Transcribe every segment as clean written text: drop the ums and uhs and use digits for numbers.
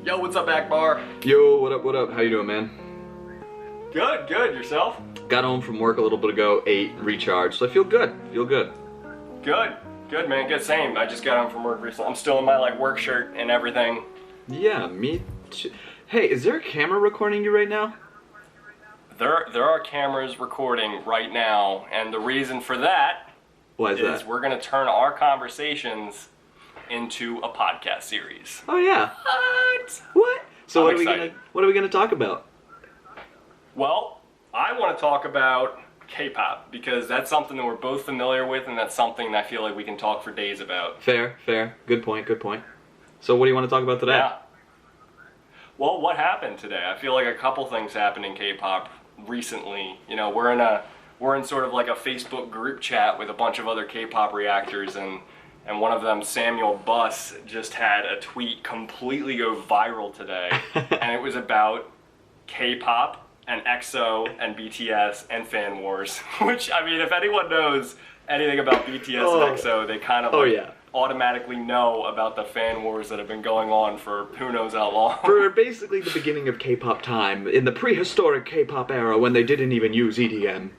Yo, what's up, Akbar? Yo, what up, how you doing, man? Good, yourself? Got home from work a little bit ago, ate, recharged, so I feel good. Good, man, good, same. I just got home from work recently. I'm still in my, work shirt and everything. Yeah, me too. Hey, is there a camera recording you right now? There are cameras recording right now, and the reason for that is we're gonna turn our conversations into a podcast series. Oh yeah. What? So what are we gonna talk about? Well, I want to talk about K-pop because that's something that we're both familiar with, and that's something that I feel like we can talk for days about. Fair. Good point. So what do you want to talk about today? Yeah. Well, what happened today? I feel like a couple things happened in K-pop recently. You know, we're in sort of like a Facebook group chat with a bunch of other K-pop reactors, and one of them, Samuel Buss, just had a tweet completely go viral today, and it was about K-pop and EXO and BTS and fan wars. Which, I mean, if anyone knows anything about BTS and EXO, they kind of automatically know about the fan wars that have been going on for who knows how long. For basically the beginning of K-pop time, in the prehistoric K-pop era when they didn't even use EDM.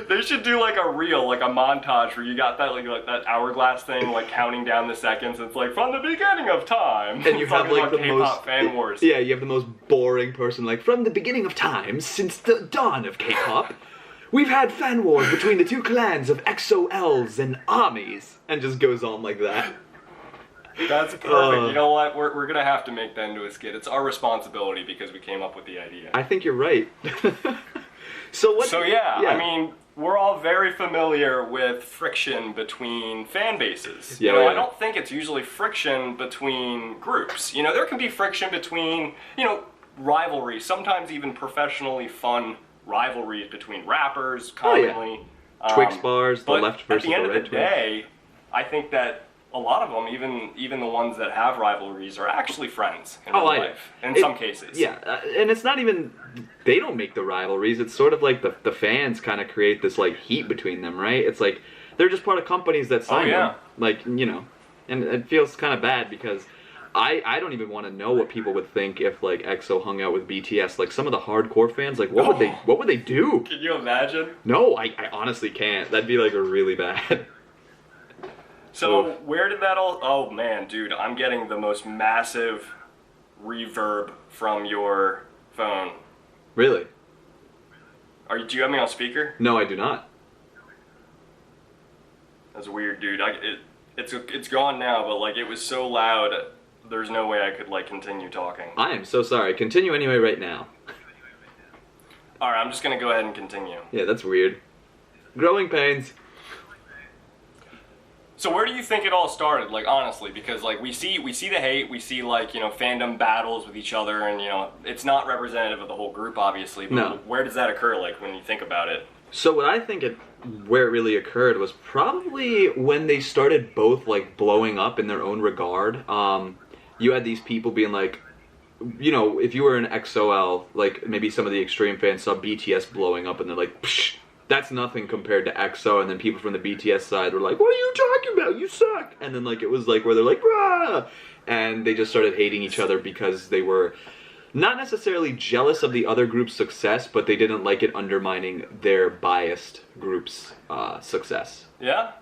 They should do like a reel, like a montage where you got that like that hourglass thing, like counting down the seconds. It's like from the beginning of time. And you have like the K-pop most fan wars. Yeah, you have the most boring person, like from the beginning of time, since the dawn of K-pop, we've had fan wars between the two clans of EXO-Ls and armies, and just goes on like that. That's perfect. You know what? We're gonna have to make that into a skit. It's our responsibility because we came up with the idea. I think you're right. So yeah, I mean, we're all very familiar with friction between fan bases. Yeah, I don't think it's usually friction between groups. You know, there can be friction between, rivalries, sometimes even professionally fun rivalries between rappers, commonly. Twix bars, the left versus the right. At the end of the day, I think that a lot of them, even the ones that have rivalries, are actually friends in real life, in some cases. Yeah, and it's not even, they don't make the rivalries, it's sort of like the fans kind of create this like heat between them, right? It's like, they're just part of companies that sign them. Like, and it feels kind of bad because I don't even want to know what people would think if like EXO hung out with BTS. Like some of the hardcore fans, like what would they do? Can you imagine? No, I honestly can't. That'd be like really bad. So where did that all... Oh man, dude, I'm getting the most massive reverb from your phone. Really? Do you have me on speaker? No, I do not. That's weird, dude. It's gone now, but like it was so loud, there's no way I could like continue talking. I am so sorry. Continue anyway right now. Alright, I'm just gonna go ahead and continue. Yeah, that's weird. Growing pains. So where do you think it all started, like, honestly? Because, like, we see the hate, we see, like, fandom battles with each other, and, it's not representative of the whole group, obviously, but where does that occur, like, when you think about it? So what I think where it really occurred was probably when they started both, like, blowing up in their own regard. You had these people being like, if you were an EXO-L, like, maybe some of the extreme fans saw BTS blowing up, and they're like, psh, that's nothing compared to EXO, and then people from the BTS side were like, what are you talking about? You suck! And then, like, it was, like, where they're like, rah! And they just started hating each other because they were not necessarily jealous of the other group's success, but they didn't like it undermining their biased group's success. Yeah?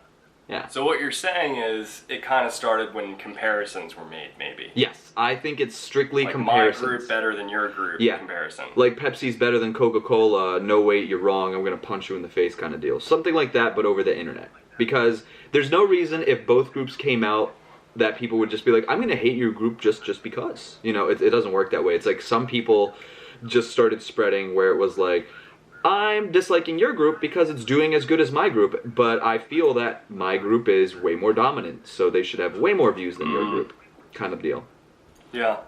Yeah. So what you're saying is it kind of started when comparisons were made, maybe? Yes, I think it's strictly like comparisons. My group better than your group comparison. Like Pepsi's better than Coca-Cola, no wait, you're wrong, I'm going to punch you in the face kind of deal. Something like that, but over the internet. Because there's no reason if both groups came out that people would just be like, I'm going to hate your group just because. It doesn't work that way. It's like some people just started spreading where it was like, I'm disliking your group because it's doing as good as my group, but I feel that my group is way more dominant, so they should have way more views than your group, kind of deal. Yeah.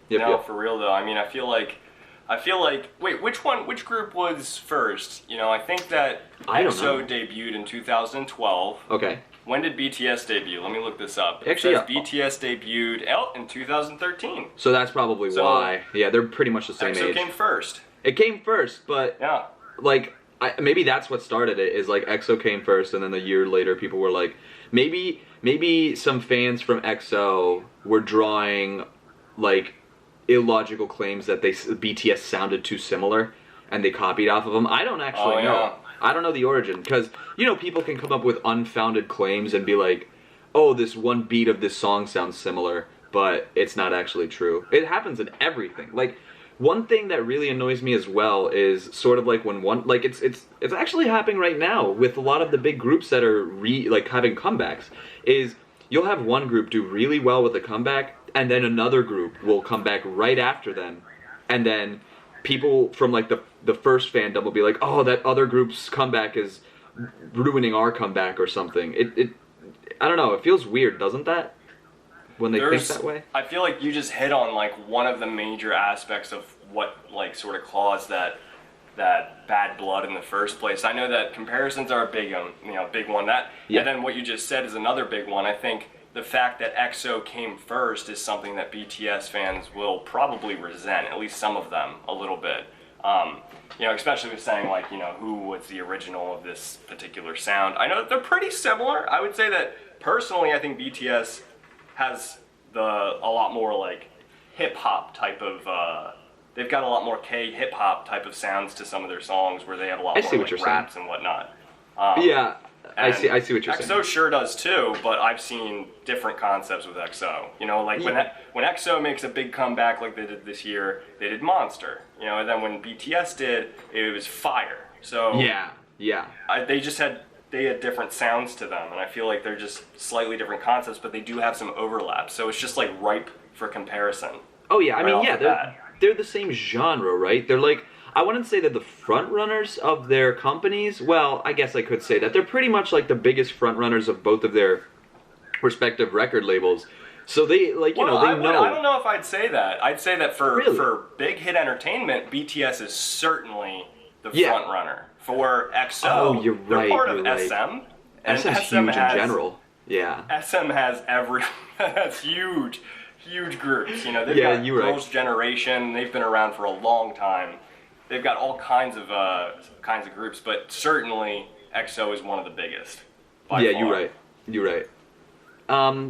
Yep. For real though. I mean, I feel like. Wait, which group was first? I think that EXO debuted in 2012. Okay. When did BTS debut? Let me look this up. Actually, BTS debuted in 2013. So that's probably why. Yeah, they're pretty much the same age. EXO came first. It came first, but like maybe that's what started it. Is like EXO came first, and then a year later, people were like, maybe some fans from EXO were drawing like illogical claims that BTS sounded too similar and they copied off of them. I don't actually know. Yeah. I don't know the origin because people can come up with unfounded claims and be like, "Oh, this one beat of this song sounds similar," but it's not actually true. It happens in everything. Like one thing that really annoys me as well is sort of like when it's actually happening right now with a lot of the big groups that are having comebacks is you'll have one group do really well with a comeback and then another group will come back right after them and then people from like the first fandom will be like, "Oh, that other group's comeback is ruining our comeback" or something. It I don't know, it feels weird, doesn't that? When they think that way? I feel like you just hit on like one of the major aspects of what like sort of caused that bad blood in the first place. I know that comparisons are a big big one. And then what you just said is another big one. I think the fact that EXO came first is something that BTS fans will probably resent, at least some of them, a little bit. Especially with saying like, who was the original of this particular sound. I know that they're pretty similar. I would say that personally, I think BTS has a lot more like hip hop type of. They've got a lot more hip hop type of sounds to some of their songs, where they have a lot more like raps and whatnot. Yeah, I see what you're saying. EXO sure does too, but I've seen different concepts with EXO. When EXO makes a big comeback like they did this year, they did Monster. And then when BTS did, it was Fire. So yeah. They had different sounds to them, and I feel like they're just slightly different concepts, but they do have some overlap. So it's just like ripe for comparison. Oh yeah, I mean they're the same genre, right? They're like, I wouldn't say they're the front runners of their companies. Well, I guess I could say that they're pretty much like the biggest front runners of both of their respective record labels. So they they know. I don't know if I'd say that. I'd say that for big hit entertainment, BTS is certainly the front runner. For EXO, oh, you're right, they're part of right. SM. And SM's huge in general. Yeah. SM has has huge groups. They've got Girls' Generation. They've been around for a long time. They've got all kinds of groups, but certainly EXO is one of the biggest. By far. You're right.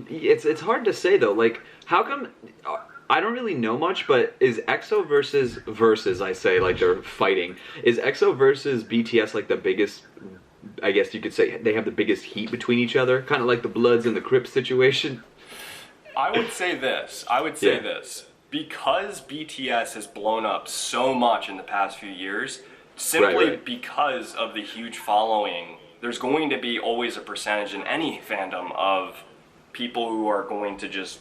It's hard to say though. Like, how come? I don't really know much, but is EXO versus I say like they're fighting. Is EXO versus BTS like the biggest? I guess you could say they have the biggest heat between each other, kind of like the Bloods and the Crips situation. I would say this. Because BTS has blown up so much in the past few years, simply because of the huge following, there's going to be always a percentage in any fandom of people who are going to just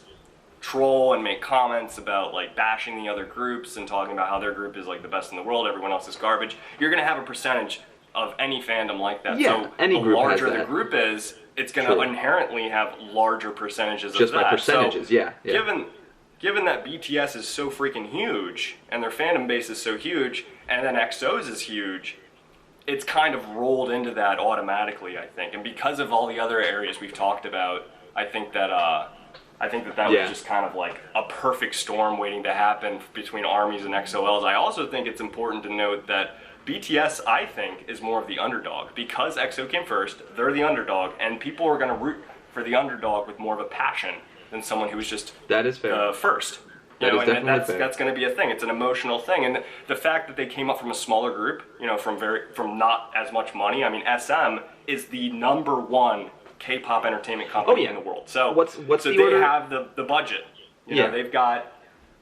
troll and make comments about like bashing the other groups and talking about how their group is like the best in the world, everyone else is garbage. You're going to have a percentage of any fandom like that. Yeah, so any the group larger has that. The group is, it's going to inherently have larger percentages just of that. Just by percentages, so yeah. Given that BTS is so freaking huge, and their fandom base is so huge, and then EXO's is huge, it's kind of rolled into that automatically, I think. And because of all the other areas we've talked about, I think that was just kind of like a perfect storm waiting to happen between ARMYs and EXO-Ls. I also think it's important to note that BTS, I think, is more of the underdog. Because EXO came first, they're the underdog, and people are going to root for the underdog with more of a passion than someone who was just first. That's going to be a thing. It's an emotional thing, and the fact that they came up from a smaller group, from not as much money. I mean, SM is the #1 K-pop entertainment company in the world. So they have the budget. They've got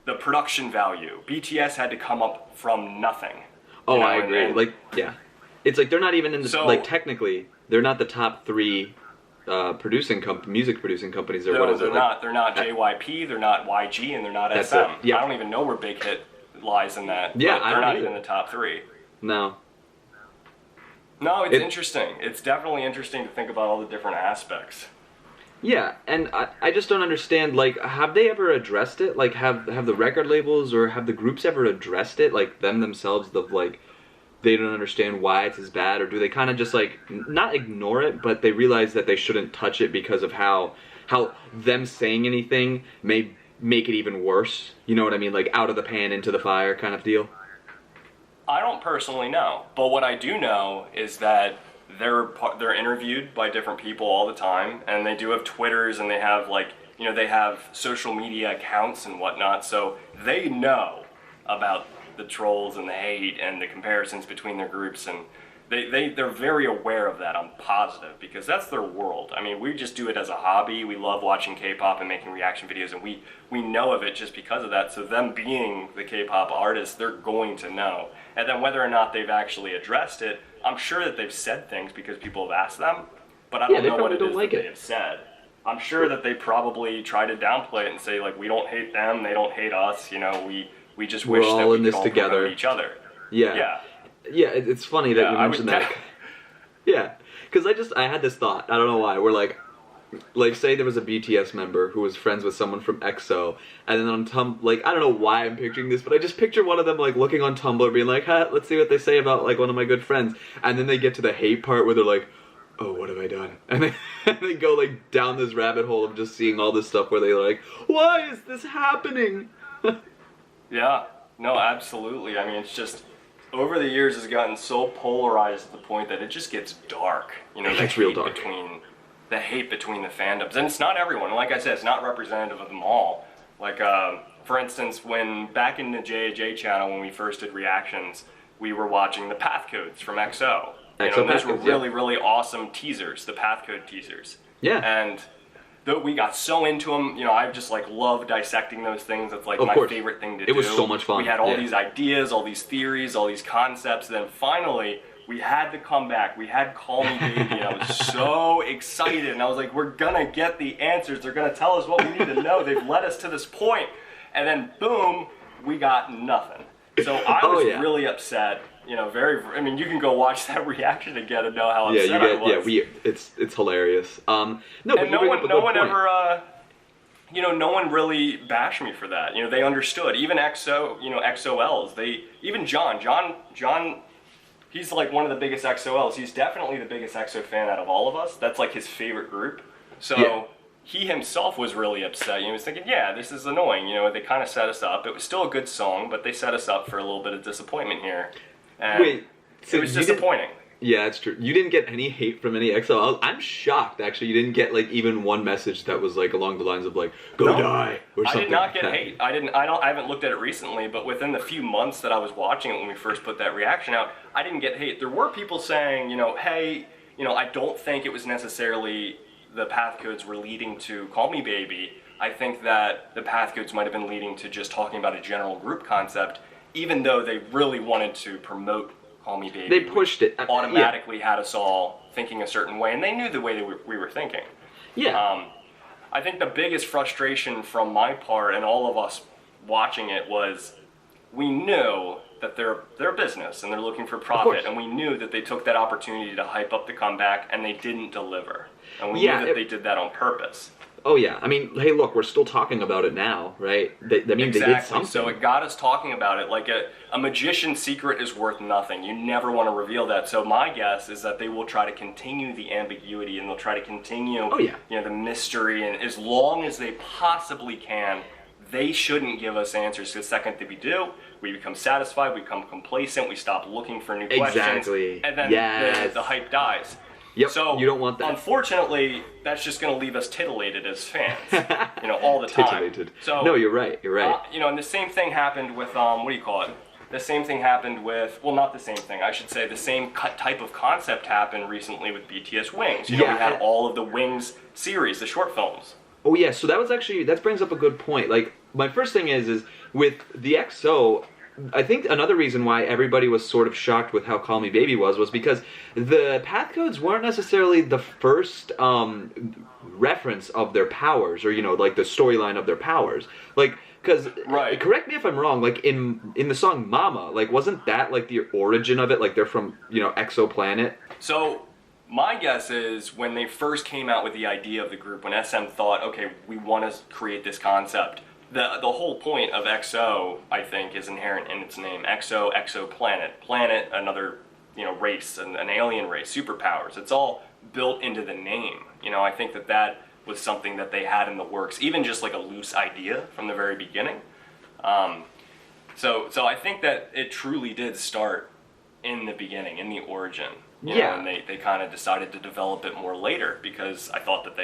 the production value. BTS had to come up from nothing. Oh, I agree. It's like they're not even in the technically they're not the top 3 music producing companies. They're not. They're not JYP. They're not YG, and they're not SM. I don't even know where Big Hit lies in that. Yeah, they're not even in the top 3. No, it's interesting. It's definitely interesting to think about all the different aspects. Yeah, and I just don't understand, like, have they ever addressed it? Like, have the record labels or have the groups ever addressed it? Like, themselves, they don't understand why it's as bad? Or do they kind of just, like, not ignore it, but they realize that they shouldn't touch it because of how them saying anything may make it even worse? You know what I mean? Like, out of the pan, into the fire kind of deal? I don't personally know, but what I do know is that they're interviewed by different people all the time, and they do have Twitters, and they have like they have social media accounts and whatnot, so they know about the trolls and the hate and the comparisons between their groups, and they're very aware of that. I'm positive, because that's their world. I mean, we just do it as a hobby. We love watching K-pop and making reaction videos, and we know of it just because of that. So them being the K-pop artists, they're going to know. And then whether or not they've actually addressed it, I'm sure that they've said things because people have asked them, but I don't know what it is that they have said. I'm sure that they probably try to downplay it and say, like, we don't hate them, they don't hate us, we just wish that we could all promote each other. Yeah. Yeah, it's funny that you mentioned that. Yeah, because I had this thought, I don't know why, where like say there was a BTS member who was friends with someone from EXO, and then on Tumblr, I don't know why I'm picturing this, but I just picture one of them looking on Tumblr being like, let's see what they say about one of my good friends, and then they get to the hate part where they're like, oh, what have I done? And they go down this rabbit hole of just seeing all this stuff where they're like, why is this happening? Yeah, no, absolutely. I mean, it's just, over the years has gotten so polarized to the point that it just gets dark. It's real dark. The hate between the fandoms. And it's not everyone. Like I said, it's not representative of them all. For instance, back in the JJ channel, when we first did reactions, we were watching the path codes from EXO. Those were really, really awesome teasers, the path code teasers. Yeah. And we got so into them. I just love dissecting those things. It's my favorite thing to do. It was so much fun. We had all these ideas, all these theories, all these concepts. Then finally, we had the comeback. We had Call Me Baby. And I was so excited. And I was like, we're gonna get the answers. They're gonna tell us what we need to know. They've led us to this point. And then boom, we got nothing. So I was really upset. I mean, you can go watch that reaction again and know how upset I was. Yeah, it's hilarious. No one really bashed me for that. They understood. Even EXO-Ls. Even John, he's one of the biggest EXO-Ls. He's definitely the biggest EXO fan out of all of us. That's his favorite group. So he himself was really upset. He was thinking, this is annoying. They kind of set us up. It was still a good song, but they set us up for a little bit of disappointment here. And wait, so it was disappointing. Yeah, that's true. You didn't get any hate from any EXO. I'm shocked, actually. You didn't get even one message that was along the lines of go die or something. I did not get hate. I haven't looked at it recently, but within the few months that I was watching it when we first put that reaction out, I didn't get hate. There were people saying, hey, I don't think it was necessarily the path codes were leading to Call Me Baby. I think that the path codes might have been leading to just talking about a general group concept, even though they really wanted to promote Call Me Baby. They pushed it. Automatically had us all thinking a certain way, and they knew the way that we were thinking. Yeah. I think the biggest frustration from my part and all of us watching it was we knew that they're a business and they're looking for profit, and we knew that they took that opportunity to hype up the comeback and they didn't deliver. And we knew that they did that on purpose. Oh yeah, I mean, hey, look, we're still talking about it now, right? They did something. So it got us talking about it. A magician's secret is worth nothing. You never want to reveal that. So my guess is that they will try to continue the ambiguity, and they'll try to continue, the mystery, and as long as they possibly can, they shouldn't give us answers. The second that we do, we become satisfied, we become complacent, we stop looking for new questions, and then the hype dies. Yep, so you don't want that. Unfortunately, that's just going to leave us titillated as fans, all the time. Titillated. So, no, you're right. And the same thing happened with The same thing happened with, not the same thing. I should say the same type of concept happened recently with BTS Wings. We had all of the Wings series, the short films. Oh yeah, so that brings up a good point. My first thing is with the EXO. I think another reason why everybody was sort of shocked with how Call Me Baby was because the path codes weren't necessarily the first reference of their powers, or the storyline of their powers. Because correct me if I'm wrong. In the song Mama, wasn't that the origin of it? They're from exoplanet. So my guess is when they first came out with the idea of the group, when SM thought, okay, we want to create this concept. The whole point of EXO, I think, is inherent in its name. Exoplanet. Planet, another race, an alien race, superpowers. It's all built into the name. I think that was something that they had in the works, even just a loose idea from the very beginning. So I think that it truly did start in the beginning, in the origin. And they kind of decided to develop it more later because I thought that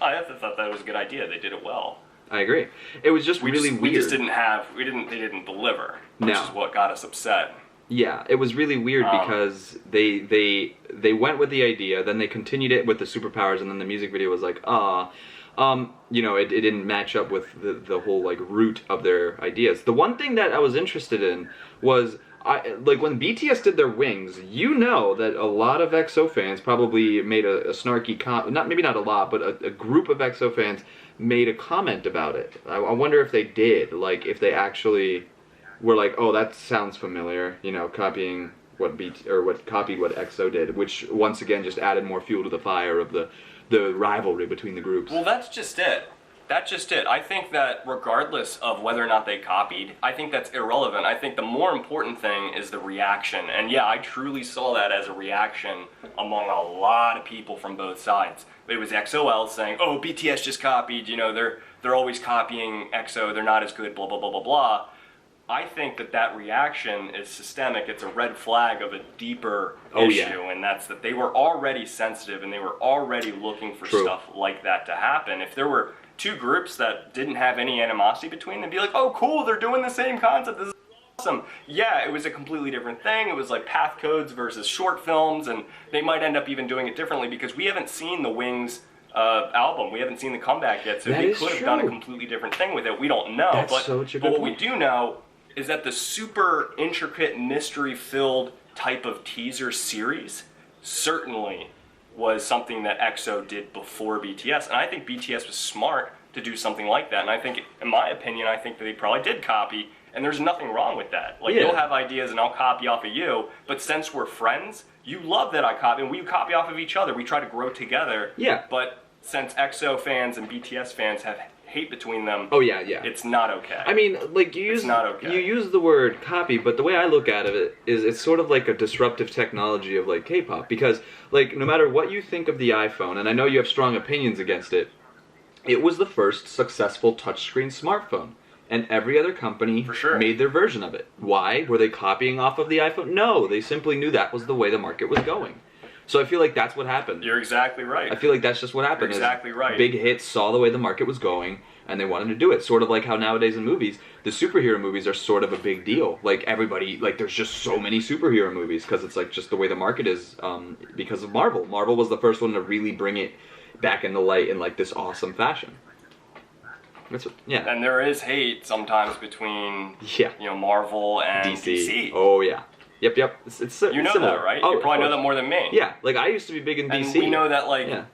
I thought that was a good idea. They did it well. I agree. It was just really weird. We just didn't have, they didn't deliver, which is what got us upset. Yeah, it was really weird because they went with the idea, then they continued it with the superpowers, and then the music video was like, you know, it didn't match up with the whole like root of their ideas. The one thing that I was interested in was, like when BTS did their Wings, you know that a lot of EXO fans probably made a snarky maybe not a lot, but a group of EXO fans made a comment about it. I wonder if they did, like if they actually were like, oh, that sounds familiar, you know, copying what copied what EXO did, which once again just added more fuel to the fire of the rivalry between the groups. Well, that's just it. That's just it. I think that regardless of whether or not they copied, I think that's irrelevant. I think the more important thing is the reaction. And yeah, I truly saw that as a reaction among a lot of people from both sides. It was EXO-Ls saying, oh, BTS just copied, you know, they're always copying EXO, they're not as good, blah, blah, blah, blah, blah. I think that reaction is systemic. It's a red flag of a deeper issue, and that's that they were already sensitive and they were already looking for stuff like that to happen. If there were two groups that didn't have any animosity between them, be like, oh, cool, they're doing the same concept. This is awesome. Yeah, it was a completely different thing. It was like path codes versus short films, and they might end up even doing it differently because we haven't seen the Wings album. We haven't seen the comeback yet, so they could have done a completely different thing with it. We don't know. But what we do know is that the super intricate, mystery-filled type of teaser series certainly was something that EXO did before BTS, and I think BTS was smart to do something like that, and I think, in my opinion, I think that they probably did copy, and there's nothing wrong with that. Like, you'll have ideas and I'll copy off of you, but since we're friends, you love that I copy, and we copy off of each other. We try to grow together, but since EXO fans and BTS fans have hate between them, it's not okay. I mean, like, you use the word copy, but the way I look at it is it's sort of like a disruptive technology of like K-pop, because like no matter what you think of the iPhone, and I know you have strong opinions against it, it was the first successful touchscreen smartphone, and every other company made their version of it. Why? Were they copying off of the iPhone? No, they simply knew that was the way the market was going. So I feel like that's what happened. You're exactly right. I feel like that's just what happened. You're exactly right. Big hits saw the way the market was going, and they wanted to do it. Sort of like how nowadays in movies, the superhero movies are sort of a big deal. Like everybody, like there's just so many superhero movies because it's like just the way the market is because of Marvel. Marvel was the first one to really bring it back in the light in like this awesome fashion. And there is hate sometimes between you know, Marvel and DC. Oh yeah. Yep. It's you know similar. that, right? You probably know that more than me. Yeah, like I used to be big in DC. And we know that, like,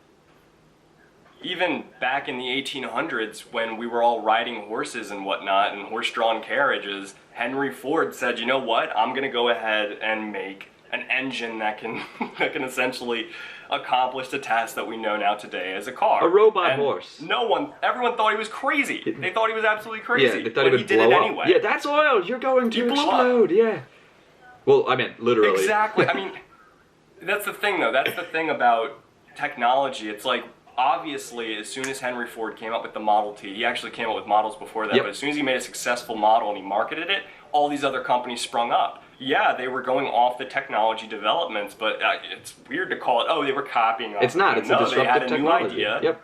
even back in the 1800s when we were all riding horses and whatnot and horse-drawn carriages, Henry Ford said, you know what, I'm going to go ahead and make an engine that can essentially accomplish the task that we know now today as a car. A robot horse. Everyone thought he was crazy. They thought he was absolutely crazy. Yeah, they thought he did it anyway. Yeah, that's oil. You're going to explode. Yeah. Well, I mean, literally. Exactly. I mean, that's the thing, though. That's the thing about technology. It's like, obviously, as soon as Henry Ford came up with the Model T, he actually came up with models before that, but as soon as he made a successful model and he marketed it, all these other companies sprung up. Yeah, they were going off the technology developments, but it's weird to call it, oh, they were copying off. It's not. It's a disruptive technology. New idea.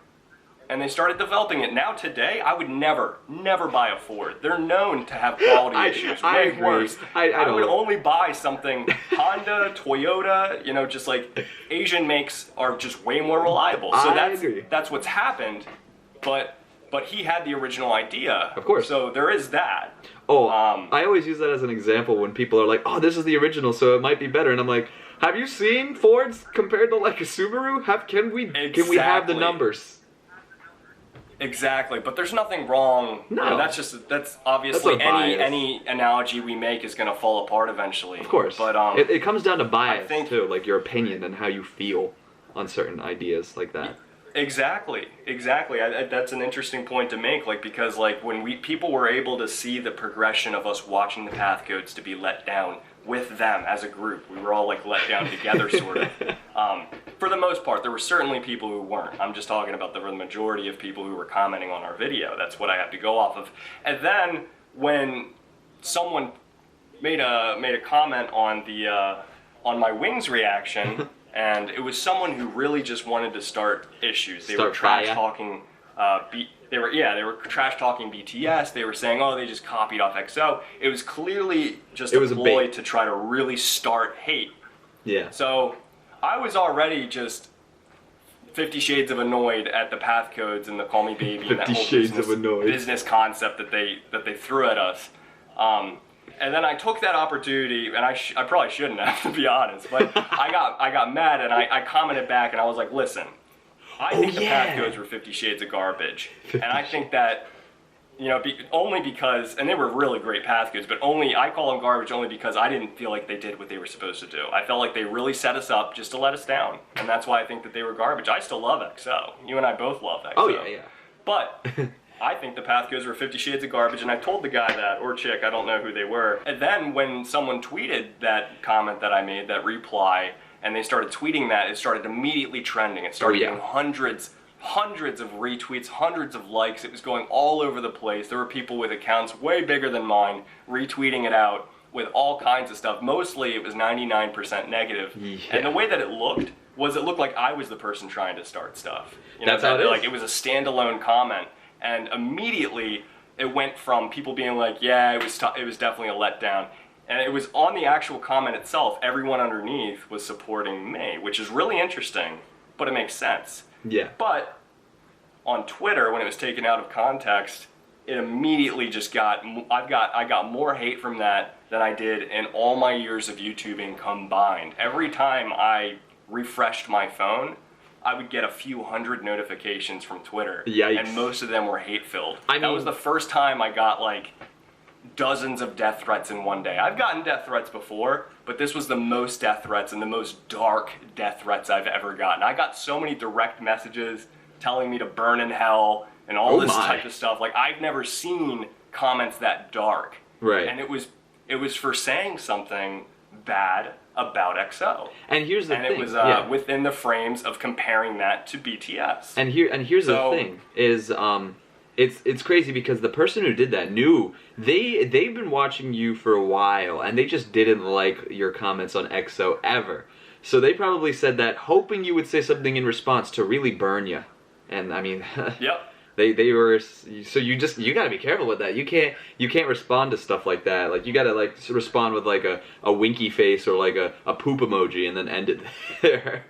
And they started developing it. Now today, I would never buy a Ford. They're known to have quality issues. I agree. Worse. I would only buy something Honda, Toyota, you know, just like Asian makes are just way more reliable. So that's what's happened. But he had the original idea. Of course. So there is that. Oh, I always use that as an example when people are like, oh, this is the original, so it might be better. And I'm like, have you seen Fords compared to like a Subaru? Can we have the numbers? Exactly, but there's nothing wrong. No, you know, that's obviously any analogy we make is going to fall apart eventually. Of course, but it comes down to bias too, like your opinion and how you feel on certain ideas like that. Exactly. That's an interesting point to make, like, because like when people were able to see the progression of us watching the path codes to be let down with them as a group, we were all like let down together, sort of. For the most part, there were certainly people who weren't. I'm just talking about the majority of people who were commenting on our video. That's what I have to go off of. And then when someone made a comment on the on my Wings reaction, and it was someone who really just wanted to start issues. They were Start trash fire. talking. They were trash talking BTS. They were saying, "Oh, they just copied off EXO." It was clearly just a ploy to try to really start hate. Yeah. So I was already just 50 Shades of annoyed at the path codes and the Call Me Baby and that 50 whole Shades of annoyed. business concept that they threw at us. And then I took that opportunity, and I probably shouldn't have, to be honest, but I got mad, and I commented back, and I was like, listen, I think the path codes were 50 Shades of garbage, and I think that, you know, only because, and they were really great path codes, but I call them garbage only because I didn't feel like they did what they were supposed to do. I felt like they really set us up just to let us down, and that's why I think that they were garbage. I still love EXO. You and I both love EXO. Oh, yeah. But I think the path codes were 50 Shades of garbage, and I told the guy that, or chick, I don't know who they were. And then when someone tweeted that comment that I made, that reply, and they started tweeting that, it started immediately trending. It started getting hundreds of retweets, hundreds of likes. It was going all over the place. There were people with accounts way bigger than mine retweeting it out with all kinds of stuff. Mostly it was 99% negative. Yeah. And the way that it looked like I was the person trying to start stuff. You know, that's how it is. Like, it was a standalone comment. And immediately, it went from people being like, yeah, it was definitely a letdown. And it was on the actual comment itself, everyone underneath was supporting me, which is really interesting, but it makes sense. Yeah. But on Twitter, when it was taken out of context, it immediately just I got more hate from that than I did in all my years of YouTubing combined. Every time I refreshed my phone, I would get a few hundred notifications from Twitter. Yikes. And most of them were hate-filled. I mean, that was the first time I got, like, dozens of death threats in one day. I've gotten death threats before, but this was the most death threats and the most dark death threats I've ever gotten. I got so many direct messages telling me to burn in hell and all this type of stuff. Like, I've never seen comments that dark. Right. And it was for saying something bad about EXO. And here's the thing. And it was within the frames of comparing that to BTS. And here's the thing is it's crazy because the person who did that knew they've been watching you for a while and they just didn't like your comments on EXO ever. So they probably said that hoping you would say something in response to really burn you. And I mean, yep. They were, so you gotta be careful with that. You can't respond to stuff like that. Like, you gotta, like, respond with, like, a winky face or, like, a poop emoji and then end it there.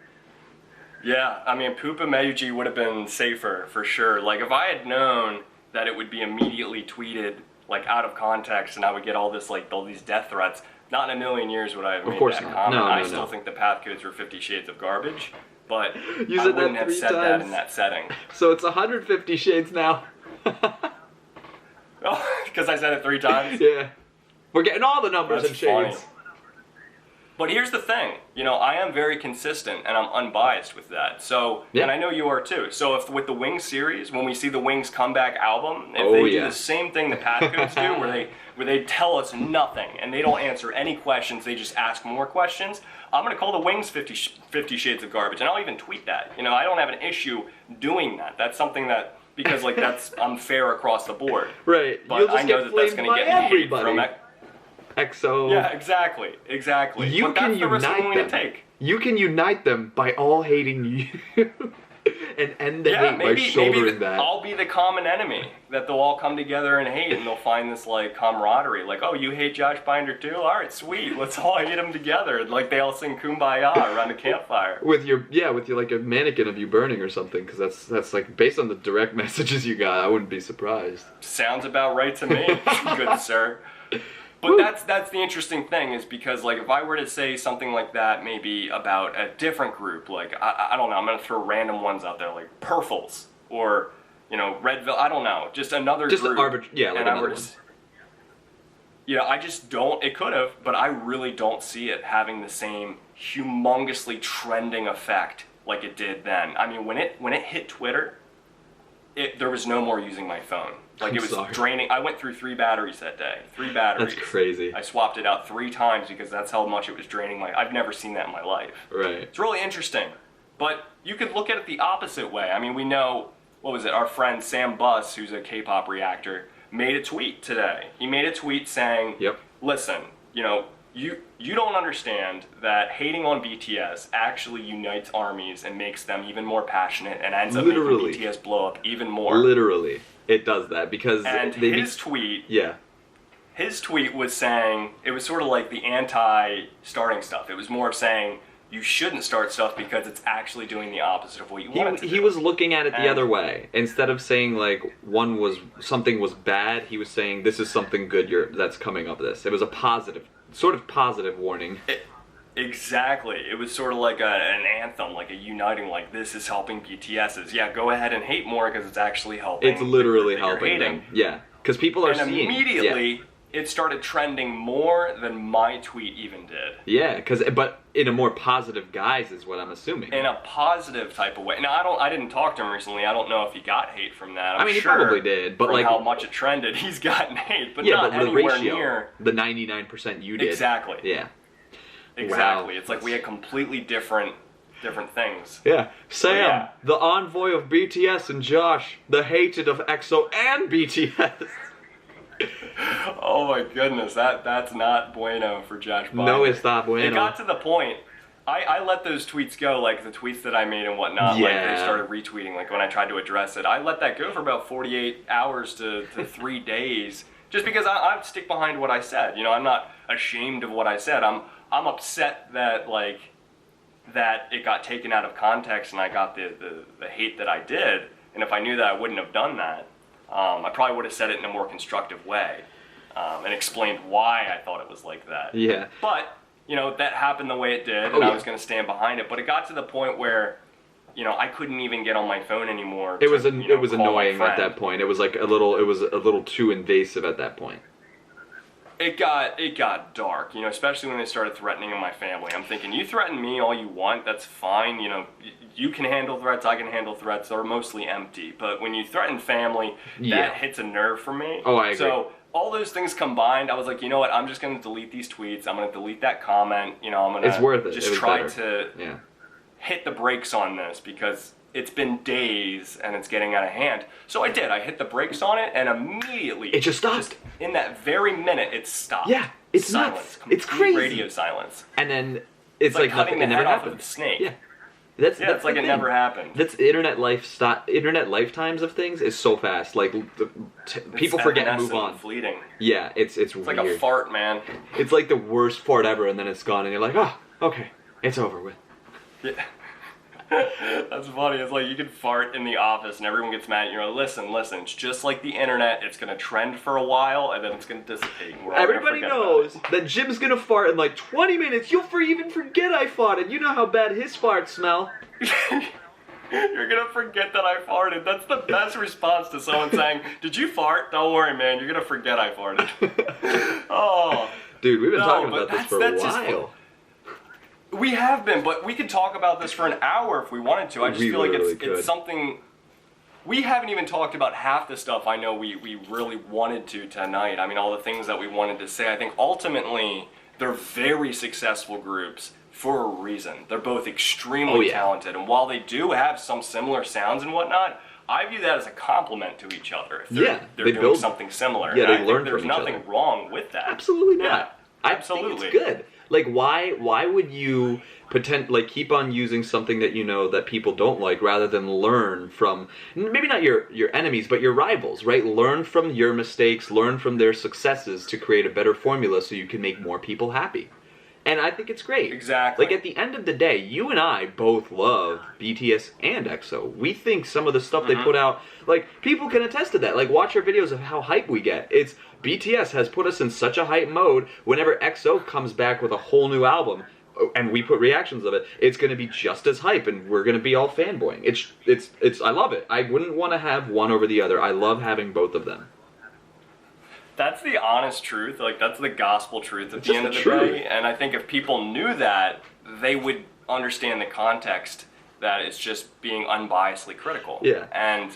Yeah, I mean, poop emoji would have been safer, for sure. Like, if I had known that it would be immediately tweeted, like, out of context and I would get all these death threats, not in a million years would I have made that comment. No, I still think the path codes were 50 Shades of garbage. But you I wouldn't have said that in that setting. So it's 150 shades now. Oh, because I said it 3 times? Yeah. We're getting all the numbers and shades. Funny. But here's the thing. You know, I am very consistent, and I'm unbiased with that. So, and I know you are too. So if with the Wings series, when we see the Wings comeback album, if they do the same thing the Path Codes do, where they tell us nothing, and they don't answer any questions, they just ask more questions, I'm going to call the Wings 50 Shades of garbage, and I'll even tweet that. You know, I don't have an issue doing that. That's something that, because, like, that's unfair across the board. Right. But I know that that's going to get hate from EXO. Yeah, exactly. You can unite them. You can unite them by all hating you. And end the hate by shouldering that. I'll be the common enemy that they'll all come together and hate, and they'll find this, like, camaraderie. Like, oh, you hate Josh Binder too? All right, sweet. Let's all hate him together. Like, they all sing Kumbaya around a campfire. With your like a mannequin of you burning or something, because that's like based on the direct messages you got. I wouldn't be surprised. Sounds about right to me, good sir. But that's the interesting thing, is because, like, if I were to say something like that maybe about a different group, like, I don't know, I'm going to throw random ones out there, like Purfles, or, you know, Redville, I don't know, just another group. Like another one. You know, I just don't, it could have, but I really don't see it having the same humongously trending effect like it did then. I mean, when it hit Twitter, there was no more using my phone. Like, it was draining. I went through 3 batteries that day. 3 batteries. That's crazy. I swapped it out 3 times because that's how much it was draining I've never seen that in my life. Right. It's really interesting. But you could look at it the opposite way. I mean, we know, what was it, our friend Sam Buss, who's a K-pop reactor, made a tweet today. He made a tweet saying, listen, you know, You don't understand that hating on BTS actually unites armies and makes them even more passionate and ends up making BTS blow up even more. Literally, it does that because his tweet. Yeah. His tweet was saying it was sort of like the anti-starting stuff. It was more of saying you shouldn't start stuff because it's actually doing the opposite of what you want it to do. He was looking at it the other way. Instead of saying like something was bad, he was saying this is something good that's coming up this. It was a positive, sort of positive warning. Exactly. It was sort of like an anthem, like a uniting, like this is helping BTS's. Yeah, go ahead and hate more because it's actually helping. It's literally helping them. Yeah, because people are seeing. And immediately, it started trending more than my tweet even did. Yeah, but in a more positive guise is what I'm assuming. In a positive type of way. Now, I didn't talk to him recently. I don't know if he got hate from that. I mean, sure he probably did, but from like how much it trended, he's gotten hate, but not but the anywhere ratio, near the 99% you did. Exactly. Yeah. Exactly. Wow. It's like we had completely different things. Yeah. Sam, the envoy of BTS, and Josh, the hated of EXO and BTS. Oh my goodness, that's not bueno for Josh Biden. No, it's not bueno. It got to the point, I let those tweets go, like the tweets that I made and whatnot, like they started retweeting, like when I tried to address it. I let that go for about 48 hours to 3 days, just because I stick behind what I said. You know, I'm not ashamed of what I said. I'm upset that, like, that it got taken out of context and I got the hate that I did, and if I knew that, I wouldn't have done that. I probably would have said it in a more constructive way and explained why I thought it was like that. Yeah. But, you know, that happened the way it did, and I was going to stand behind it. But it got to the point where, you know, I couldn't even get on my phone anymore. It was annoying at that point. It was like a little too invasive at that point. It got dark, you know, especially when they started threatening my family. I'm thinking, you threaten me all you want, that's fine, you know, you can handle threats, I can handle threats, they're mostly empty. But when you threaten family, that hits a nerve for me. Oh, I agree. So all those things combined, I was like, you know what, I'm just going to delete these tweets, I'm going to delete that comment, you know, I'm going to just try to hit the brakes on this because it's been days and it's getting out of hand. So I did. I hit the brakes on it and immediately it just stopped. Just in that very minute, it stopped. Yeah, it's silence. nuts. It's crazy. Radio silence. And then it's like cutting nothing. the It never head off happened. of the snake. Yeah, it's like it never happened. That's internet lifetimes of things is so fast. Like people forget and move on. Fleeting. Yeah, it's weird. Like a fart, man. It's like the worst fart ever, and then it's gone, and you're like, oh, okay, it's over with. Yeah. That's funny. It's like you can fart in the office and everyone gets mad at you. You're like, listen, it's just like the internet. It's going to trend for a while and then it's going to dissipate. Everybody knows that Jim's going to fart in like 20 minutes. You'll even forget I farted. You know how bad his farts smell. You're going to forget that I farted. That's the best response to someone saying, did you fart? Don't worry, man. You're going to forget I farted. Oh. Dude, we've been talking about this for a while. We have been, but we could talk about this for an hour if we wanted to. I just feel like it's something... We haven't even talked about half the stuff I know we really wanted to tonight. I mean, all the things that we wanted to say. I think ultimately, they're very successful groups for a reason. They're both extremely talented, and while they do have some similar sounds and whatnot, I view that as a compliment to each other. If they're doing something similar. Yeah, they learn from each other. There's nothing wrong with that. Absolutely not. Yeah, absolutely. I think it's good. Like, why would you keep on using something that you know that people don't like rather than learn from, maybe not your enemies, but your rivals, right? Learn from your mistakes, learn from their successes to create a better formula so you can make more people happy. And I think it's great. Exactly. Like, at the end of the day, you and I both love BTS and EXO. We think some of the stuff they put out, like, people can attest to that. Like, watch our videos of how hype we get. It's, BTS has put us in such a hype mode, whenever EXO comes back with a whole new album, and we put reactions of it, it's going to be just as hype, and we're going to be all fanboying. It's I love it. I wouldn't want to have one over the other. I love having both of them. That's the honest truth, like that's the gospel truth at the end of the day, and I think if people knew that, they would understand the context that it's just being unbiasedly critical. Yeah. And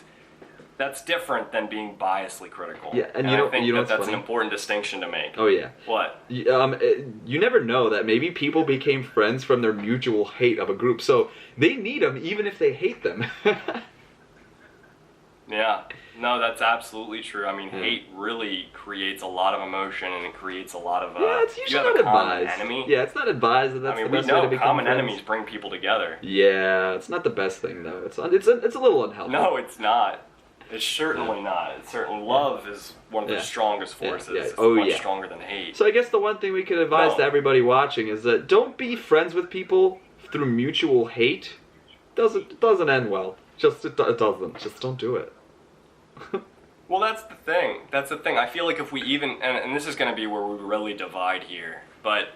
that's different than being biasedly critical. Yeah, and I think that's an important distinction to make. Oh yeah. What? You never know that maybe people became friends from their mutual hate of a group, so they need them even if they hate them. Yeah, no, that's absolutely true. I mean, hate really creates a lot of emotion, and it creates a lot of. Yeah, it's usually you have not a common advised. enemy. Yeah, it's not advised that that's I mean, the we best way to know become common friends. enemies bring people together. Yeah, it's not the best thing though. It's a little unhealthy. No, it's not. It's certainly not. It's certainly love is one of the strongest forces. Yeah. It's Oh, much yeah. stronger than hate. So I guess the one thing we could advise to everybody watching is that don't be friends with people through mutual hate. Doesn't end well. It doesn't. Just don't do it. Well, that's the thing. That's the thing. I feel like if we even, and this is going to be where we really divide here, but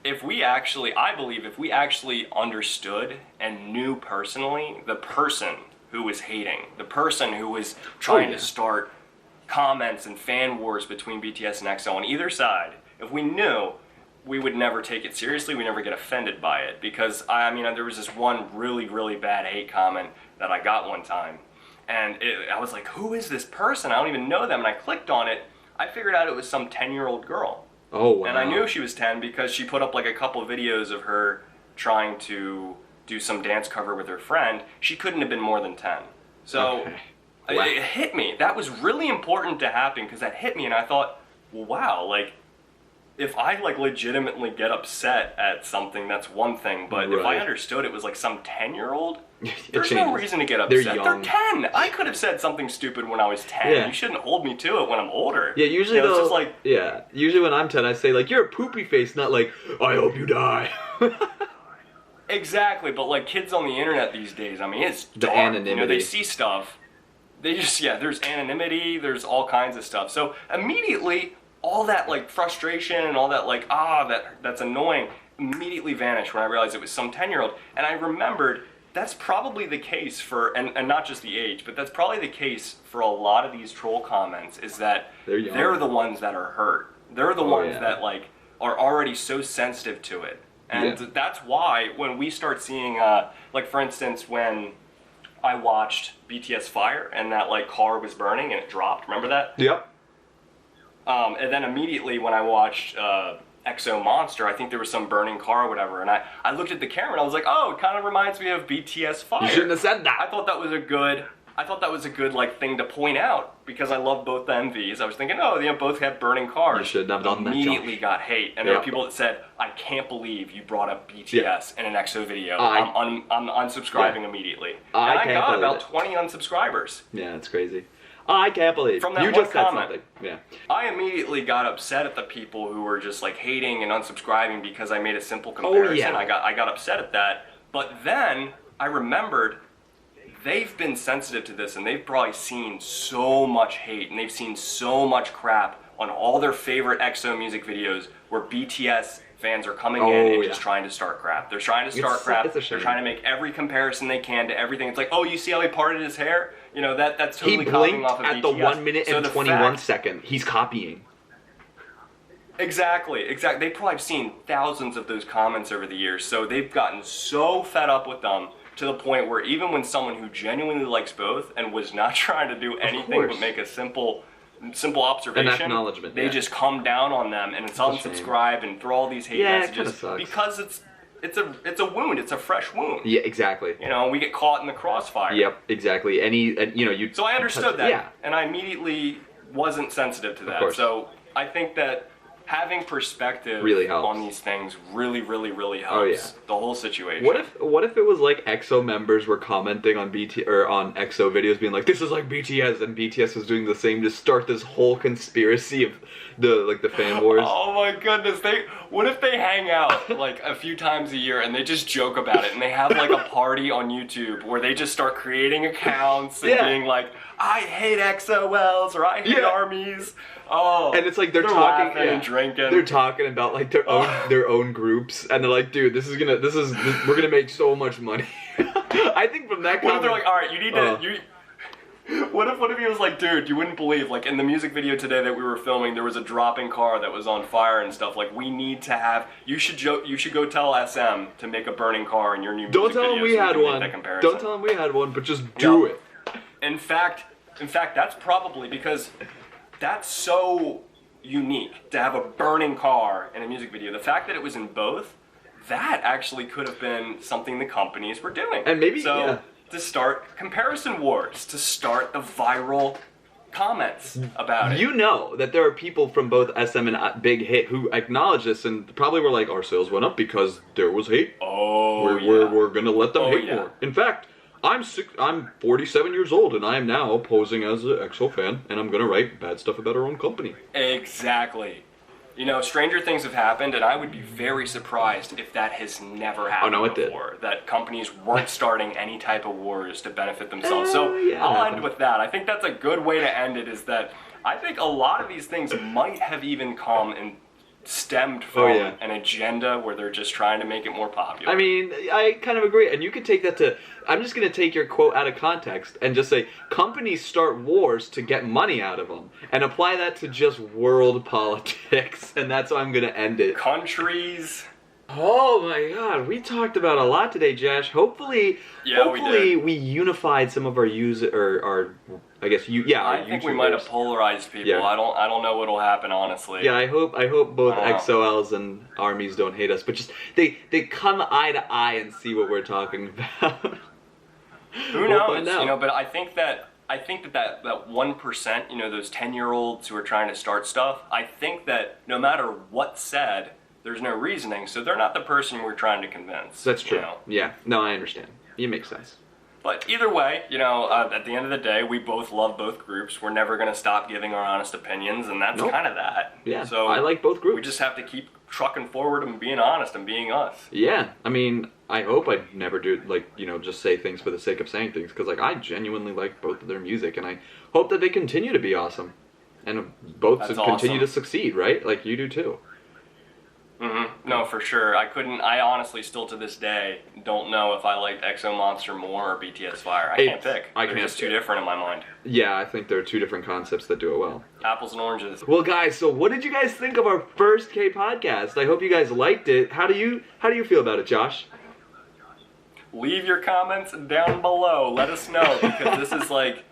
if we actually, I believe if we actually understood and knew personally the person who was hating, the person who was trying to start comments and fan wars between BTS and EXO on either side, if we knew, we would never take it seriously, we never get offended by it. Because, I mean, there was this one really, really bad hate comment that I got one time. And I was like, who is this person? I don't even know them. And I clicked on it. I figured out it was some 10-year-old girl. Oh, wow. And I knew she was 10 because she put up like a couple of videos of her trying to do some dance cover with her friend. She couldn't have been more than 10. So it hit me. That was really important to happen because that hit me, and I thought, well, wow, like, if I like legitimately get upset at something, that's one thing. But if I understood it was like some 10-year-old, there's no reason to get upset. They're 10. I could have said something stupid when I was 10. Yeah. You shouldn't hold me to it when I'm older. Yeah, usually it's just like, usually when I'm 10, I say like, you're a poopy face, not like, I hope you die. Exactly, but like kids on the internet these days, I mean, it's dark. The anonymity. You know, they see stuff. They just, there's anonymity, there's all kinds of stuff. So immediately, all that like frustration and all that like, that's annoying, immediately vanished when I realized it was some 10-year-old. And I remembered that's probably the case for, and not just the age, but that's probably the case for a lot of these troll comments, is that they're the ones that are hurt. They're the ones that like are already so sensitive to it. And that's why when we start seeing, like for instance, when I watched BTS Fire and that like car was burning and it dropped, remember that? Yep. And then immediately when I watched EXO Monster, I think there was some burning car or whatever, and I looked at the camera and I was like, oh, it kind of reminds me of BTS Fire. You shouldn't have said that. I thought that was a good like thing to point out because I love both the MVs. I was thinking, both have burning cars. You shouldn't have done that. Immediately got hate, and there were people that said, I can't believe you brought up BTS in an EXO video. I'm unsubscribing immediately. And I got about 20 unsubscribers. Yeah, it's crazy. I can't believe from that you one just said comment. something. Yeah. I immediately got upset at the people who were just like hating and unsubscribing because I made a simple comparison. I got upset at that. But then I remembered they've been sensitive to this and they've probably seen so much hate and they've seen so much crap on all their favorite EXO music videos where BTS fans are coming in and just trying to start crap. They're trying to start crap. They're trying to make every comparison they can to everything. It's like, oh, you see how he parted his hair? You know, that's totally copying off of BTS. He blinked at the 1 minute and 21 second. He's copying. Exactly. They've probably seen thousands of those comments over the years, so they've gotten so fed up with them to the point where even when someone who genuinely likes both and was not trying to do anything but make a simple observation, an acknowledgement, they just come down on them and it's unsubscribe and throw all these hate messages because it's a wound. It's a fresh wound. Yeah, exactly. You know, we get caught in the crossfire. Yep, exactly. So I understood that, and I immediately wasn't sensitive to that. So I think that having perspective really helps on these things really helps the whole situation. What if it was like EXO members were commenting on on EXO videos being like, this is like BTS, and BTS was doing the same to start this whole conspiracy of the fan wars? Oh my goodness, what if they hang out like a few times a year and they just joke about it and they have like a party on YouTube where they just start creating accounts and being like, I hate EXO-Ls or I hate armies. Oh, and it's like they're talking and drinking. They're talking about like their own groups, and they're like, dude, we're gonna make so much money. I think from that. What if they're like, all right, you need to. What if he was like, dude, you wouldn't believe, like in the music video today that we were filming, there was a dropping car that was on fire and stuff. Like, we need to have. You should go tell SM to make a burning car in your new. Don't tell him we had one. Don't tell him we had one, but just do it. In fact, that's probably because that's so unique to have a burning car in a music video. The fact that it was in both, that actually could have been something the companies were doing. And maybe to start comparison wars, to start the viral comments about it. You know that there are people from both SM and Big Hit who acknowledge this and probably were like, our sales went up because there was hate. Oh, We're gonna let them hate yeah. more. In fact, I'm 47 years old and I am now posing as an EXO fan and I'm gonna write bad stuff about our own company. Exactly. You know, stranger things have happened, and I would be very surprised if that has never happened before. That companies weren't starting any type of wars to benefit themselves. So yeah, I'll end with that. I think that's a good way to end it, is that I think a lot of these things might have even come and stemmed from an agenda where they're just trying to make it more popular. I mean, I kind of agree. And you could take that to, I'm just going to take your quote out of context and just say, companies start wars to get money out of them. And apply that to just world politics. And that's how I'm going to end it. Countries. Oh my god, we talked about a lot today, Josh. Hopefully we unified some of our I think we might have polarized people. Yeah. I don't know what'll happen, honestly. Yeah, I hope both EXO-Ls and armies don't hate us, but just they come eye to eye and see what we're talking about. Who knows? You know, but I think that 1%, you know, those 10-year-olds who are trying to start stuff, I think that no matter what's said, there's no reasoning, so they're not the person we're trying to convince. That's true. You know? Yeah. No, I understand. It makes sense. But either way, you know, at the end of the day, we both love both groups. We're never going to stop giving our honest opinions, and that's kind of that. Yeah, so I like both groups. We just have to keep trucking forward and being honest and being us. Yeah, I mean, I hope I never do, like, you know, just say things for the sake of saying things, because, like, I genuinely like both of their music, and I hope that they continue to be awesome. And both continue to succeed, right? Like, you do too. Mm-hmm. No, for sure. I honestly still to this day don't know if I liked EXO Monster more or BTS Fire. I can't pick. They're just too different in my mind. Yeah, I think there are two different concepts that do it well. Apples and oranges. Well, guys, so what did you guys think of our first K podcast? I hope you guys liked it. How do you feel about it, Josh? Leave your comments down below. Let us know, because this is like...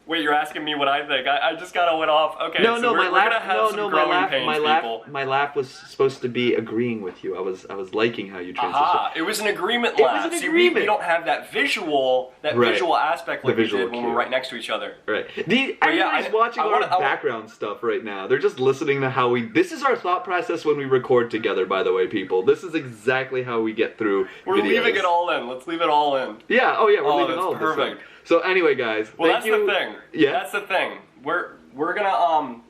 Wait, you're asking me what I think? I just kind of went off. Okay, no, so we're gonna have some growing pains, people. My laugh was supposed to be agreeing with you. I was liking how you transitioned. Aha! It was an agreement laugh. See, we don't have that visual aspect like we did when we're right next to each other. Right. Everybody's watching our background stuff right now. They're just listening to how we. This is our thought process when we record together. By the way, people, this is exactly how we get through. We're leaving it all in. Let's leave it all in. Yeah. Oh yeah. We're leaving all of this in. Perfect. So anyway, guys, that's the thing. Yeah. That's the thing. We're gonna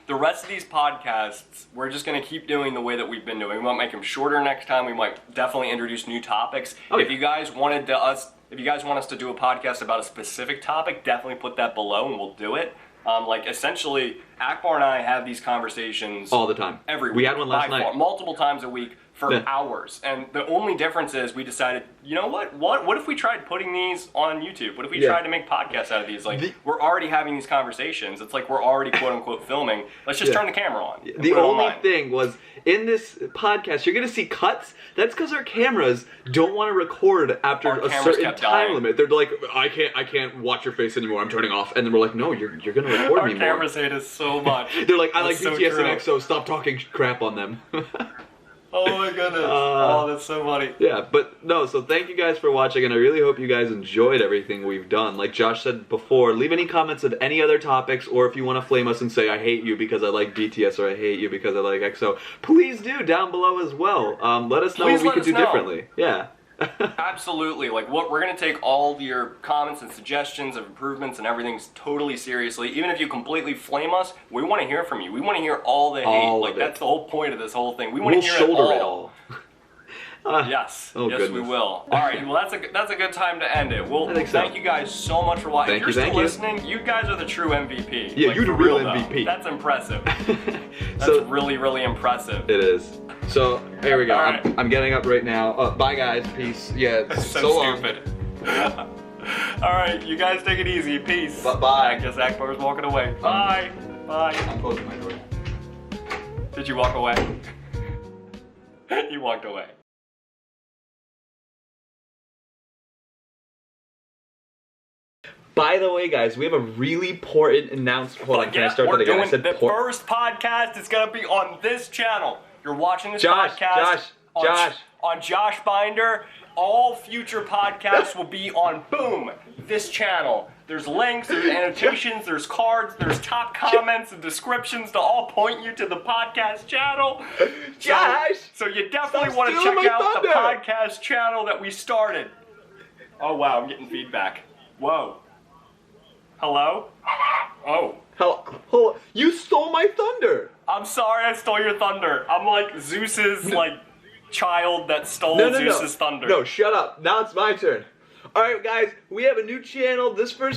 the rest of these podcasts, we're just gonna keep doing the way that we've been doing. We might make them shorter next time. We might definitely introduce new topics. If you guys want us to do a podcast about a specific topic, definitely put that below and we'll do it. Like essentially, Akbar and I have these conversations all the time. Every week. We had one last night. Multiple times a week. For hours, and the only difference is we decided, you know what if we tried putting these on YouTube? What if we tried to make podcasts out of these? Like, we're already having these conversations. It's like we're already quote-unquote filming. Let's just turn the camera on. The only thing was, in this podcast, you're going to see cuts. That's because our cameras don't want to record after a certain time limit. They're like, I can't watch your face anymore. I'm turning off. And then we're like, no, you're going to record me more. Our cameras hate us so much. They're like, I like BTS and EXO. Stop talking crap on them. Oh my goodness. That's so funny. Yeah, but no, so thank you guys for watching, and I really hope you guys enjoyed everything we've done. Like Josh said before, leave any comments of any other topics, or if you want to flame us and say, I hate you because I like BTS, or I hate you because I like EXO, please do down below as well. Let us know what we could do differently. Yeah. Absolutely. Like, we're going to take all of your comments and suggestions of improvements and everything totally seriously. Even if you completely flame us, we want to hear from you. We want to hear all the hate. Like, that's the whole point of this whole thing. We want to hear it all. Yes. Yes, we will. All right. Well, that's a good time to end it. Well, thank you guys so much for watching. If you're still listening, you guys are the true MVP. Yeah, you're the real MVP. That's impressive. That's really, really impressive. It is. So, here we go. I'm getting up right now. Bye, guys. Peace. Yeah, it's so stupid. All right, you guys take it easy. Peace. Bye. I guess Akbar's walking away. Bye. Bye. I'm closing my door. Did you walk away? You walked away. By the way, guys, we have a really important announcement. Hold on, can I start that again? I said the first podcast is going to be on this channel. You're watching this podcast on Josh Binder all future podcasts will be on, boom, this channel. There's links, there's annotations, there's cards, there's top comments and descriptions to all point you to the podcast channel. Josh! So you definitely Stop want to stealing check my out thunder. the podcast channel that we started. Oh wow, I'm getting feedback. Whoa. Hello? Oh. Hello. You stole my thunder. I'm sorry I stole your thunder. I'm like Zeus's child that stole Zeus's thunder. No, shut up. Now it's my turn. Alright guys, we have a new channel. This first